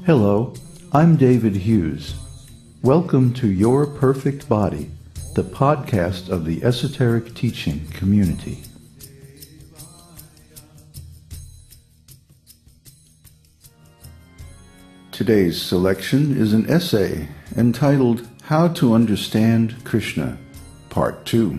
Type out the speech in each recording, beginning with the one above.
Hello, I'm David Hughes. Welcome to Your Perfect Body, the podcast of the Esoteric Teaching Community. Today's selection is an essay entitled How to Understand Kṛṣṇa, Part 2.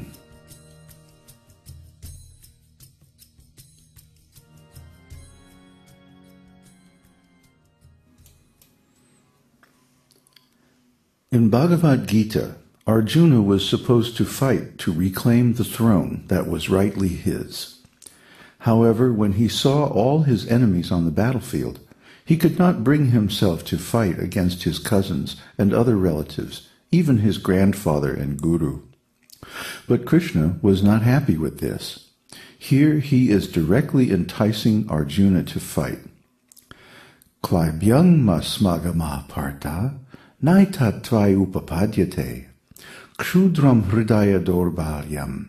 In Bhagavad-gita, Arjuna was supposed to fight to reclaim the throne that was rightly his. However, when he saw all his enemies on the battlefield, he could not bring himself to fight against his cousins and other relatives, even his grandfather and guru. But Kṛṣṇa was not happy with this. Here he is directly enticing Arjuna to fight. Klaibyam gamah partha, naitat tvayy upapadyate, ksudram hrdaya-daurbalyam,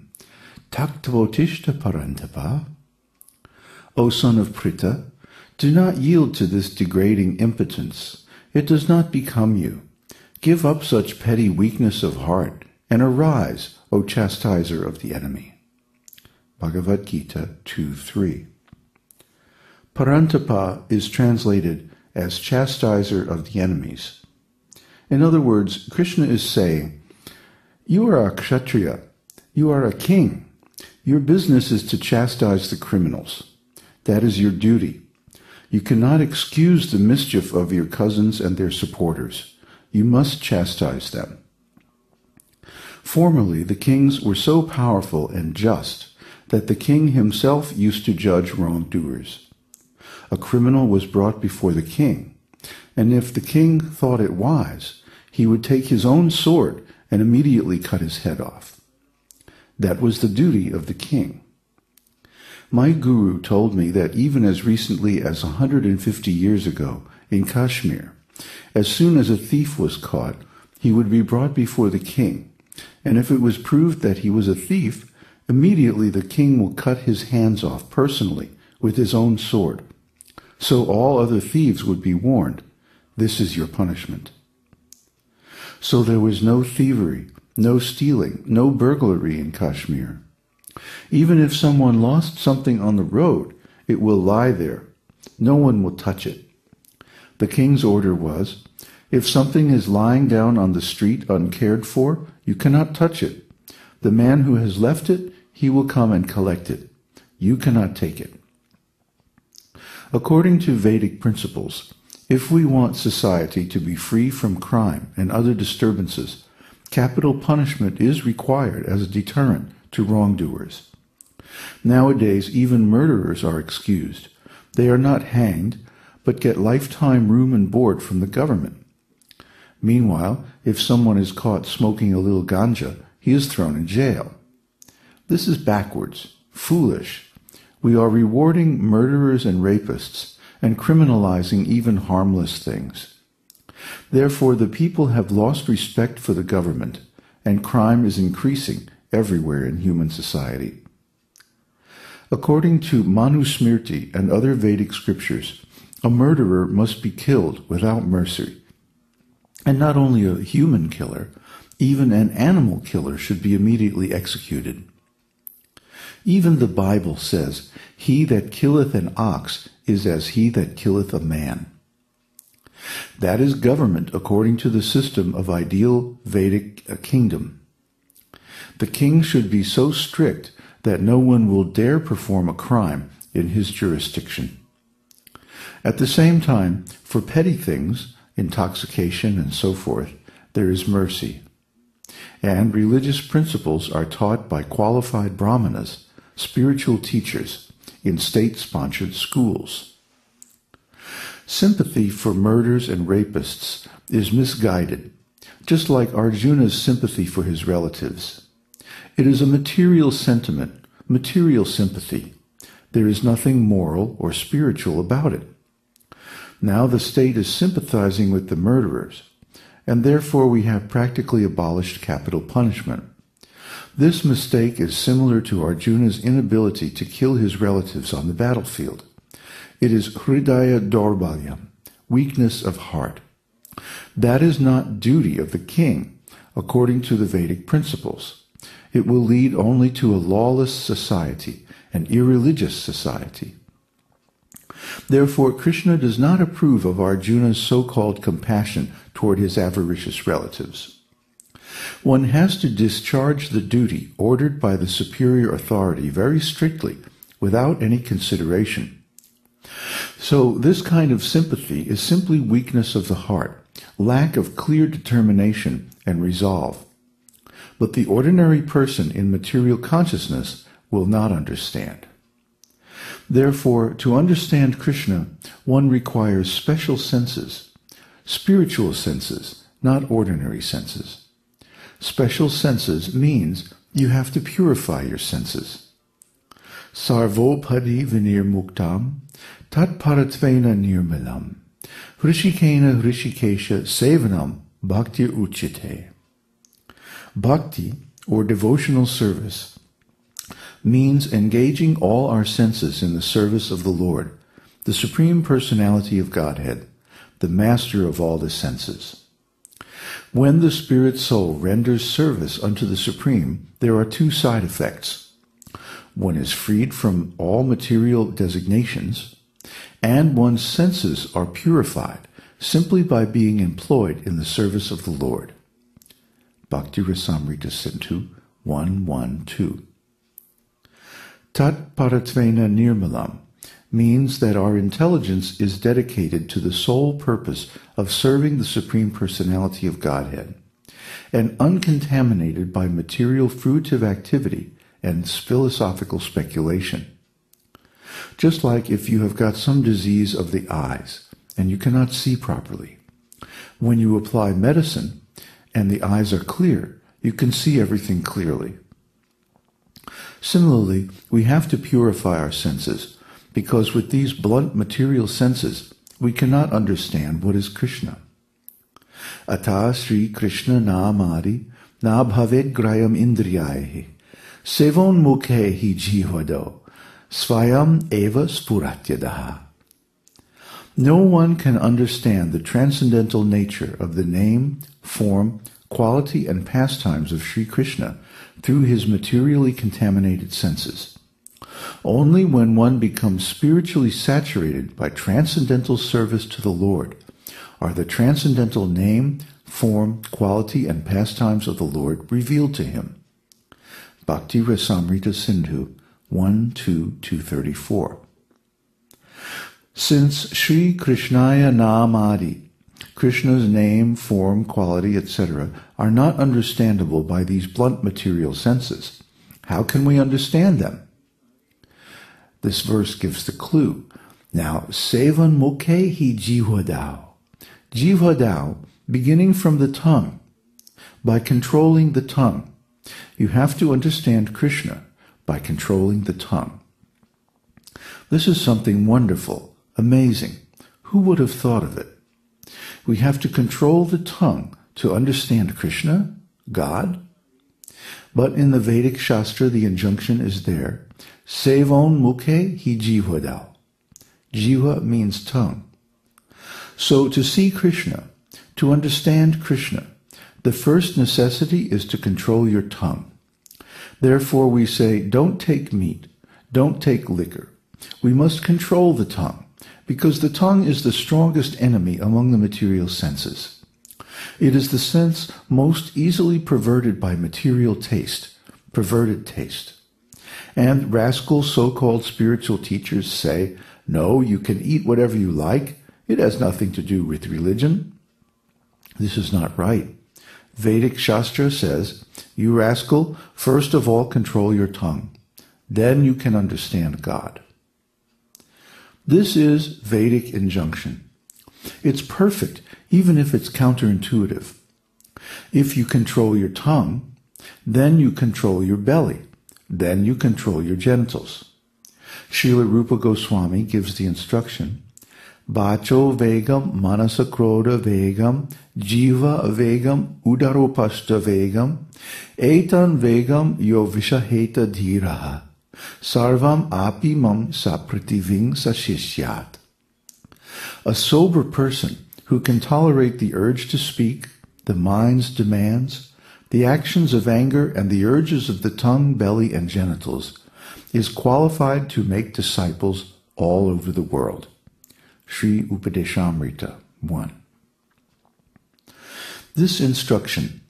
taktvottistha parantapa. O son of Prtha, do not yield to this degrading impotence. It does not become you. Give up such petty weakness of heart, and arise, O chastiser of the enemy. Bhagavad-gita 2:3. Parantapa is translated as chastiser of the enemies. In other words, Kṛṣṇa is saying, you are a kshatriya, you are a king. Your business is to chastise the criminals. That is your duty. You cannot excuse the mischief of your cousins and their supporters. You must chastise them. Formerly, the kings were so powerful and just that the king himself used to judge wrongdoers. A criminal was brought before the king, and if the king thought it wise, he would take his own sword and immediately cut his head off. That was the duty of the king. My guru told me that even as recently as 150 years ago in Kashmir, as soon as a thief was caught, he would be brought before the king, and if it was proved that he was a thief, immediately the king will cut his hands off personally with his own sword. So all other thieves would be warned, this is your punishment. So there was no thievery, no stealing, no burglary in Kashmir. Even if someone lost something on the road, it will lie there. No one will touch it. The king's order was, if something is lying down on the street uncared for, you cannot touch it. The man who has left it, he will come and collect it. You cannot take it. According to Vedic principles, if we want society to be free from crime and other disturbances, capital punishment is required as a deterrent to wrongdoers. Nowadays, even murderers are excused. They are not hanged, but get lifetime room and board from the government. Meanwhile, if someone is caught smoking a little ganja, he is thrown in jail. This is backwards, foolish. We are rewarding murderers and rapists, and criminalizing even harmless things. Therefore, the people have lost respect for the government, and crime is increasing everywhere in human society. According to Manusmriti and other Vedic scriptures, a murderer must be killed without mercy. And not only a human killer, even an animal killer should be immediately executed. Even the Bible says, he that killeth an ox is as he that killeth a man. That is government according to the system of ideal Vedic kingdom. The king should be so strict that no one will dare perform a crime in his jurisdiction. At the same time, for petty things, intoxication and so forth, there is mercy. And religious principles are taught by qualified brahmanas, spiritual teachers, in state-sponsored schools. Sympathy for murderers and rapists is misguided, just like Arjuna's sympathy for his relatives. It is a material sentiment, material sympathy. There is nothing moral or spiritual about it. Now the state is sympathizing with the murderers, and therefore we have practically abolished capital punishment. This mistake is similar to Arjuna's inability to kill his relatives on the battlefield. It is hrdaya-daurbalyam, weakness of heart. That is not duty of the king, according to the Vedic principles. It will lead only to a lawless society, an irreligious society. Therefore, Kṛṣna does not approve of Arjuna's so-called compassion toward his avaricious relatives. One has to discharge the duty ordered by the superior authority very strictly, without any consideration. So this kind of sympathy is simply weakness of the heart, lack of clear determination and resolve. But the ordinary person in material consciousness will not understand. Therefore, to understand Kṛṣna, one requires special senses, spiritual senses, not ordinary senses. Special senses means you have to purify your senses. Sarvopadi vinirmuktam tat paratvena nirmalam hrishikena hrishikesha sevanam bhakti uchite. Bhakti, or devotional service, means engaging all our senses in the service of the Lord, the Supreme Personality of Godhead, the master of all the senses. When the spirit soul renders service unto the Supreme, there are two side effects. One is freed from all material designations, and one's senses are purified simply by being employed in the service of the Lord. Bhakti Rasamrita Sindhu 112. Tat paratvena nirmalam means that our intelligence is dedicated to the sole purpose of serving the Supreme Personality of Godhead, and uncontaminated by material fruitive activity and philosophical speculation. Just like if you have got some disease of the eyes and you cannot see properly, when you apply medicine and the eyes are clear, you can see everything clearly. Similarly, we have to purify our senses, because with these blunt material senses, we cannot understand what is Kṛṣna. Ata Sri Kṛṣna namadi na bhaved grayam indriyahe sevon mukhe hi jihvado svayam eva spuratyadaha. No one can understand the transcendental nature of the name, form, quality, and pastimes of Sri Kṛṣna through his materially contaminated senses. Only when one becomes spiritually saturated by transcendental service to the Lord are the transcendental name, form, quality, and pastimes of the Lord revealed to him. Bhakti Rasamrita Sindhu 1-2-234. Since Sri Kṛṣnaya Namadi, Kṛṣna's name, form, quality, etc., are not understandable by these blunt material senses, how can we understand them? This verse gives the clue. Now, sevan mukhe hi jihvadau. Jihvadau, beginning from the tongue. By controlling the tongue. You have to understand Kṛṣna by controlling the tongue. This is something wonderful, amazing. Who would have thought of it? We have to control the tongue to understand Kṛṣna, God. But in the Vedic Shastra, the injunction is there. Sevon mukhe hi jihvadau. Jiva means tongue. So to see Kṛṣna, to understand Kṛṣna, the first necessity is to control your tongue. Therefore we say, don't take meat, don't take liquor. We must control the tongue, because the tongue is the strongest enemy among the material senses. It is the sense most easily perverted by material taste, perverted taste. And rascal so-called spiritual teachers say, no, you can eat whatever you like. It has nothing to do with religion. This is not right. Vedic Shastra says, you rascal, first of all control your tongue. Then you can understand God. This is Vedic injunction. It's perfect, even if it's counterintuitive. If you control your tongue, then you control your belly. Then you control your genitals. Srila Rupa Goswami gives the instruction, Bacho vegam manasa krodha vegam jiva vegam udaropashta vegam etan vegam yo vishaheta dhiraha sarvam api mam saprativing sashishyat. A sober person who can tolerate the urge to speak, the mind's demands, the actions of anger, and the urges of the tongue, belly, and genitals, is qualified to make disciples all over the world. Sri Upadeshamrita 1. This instruction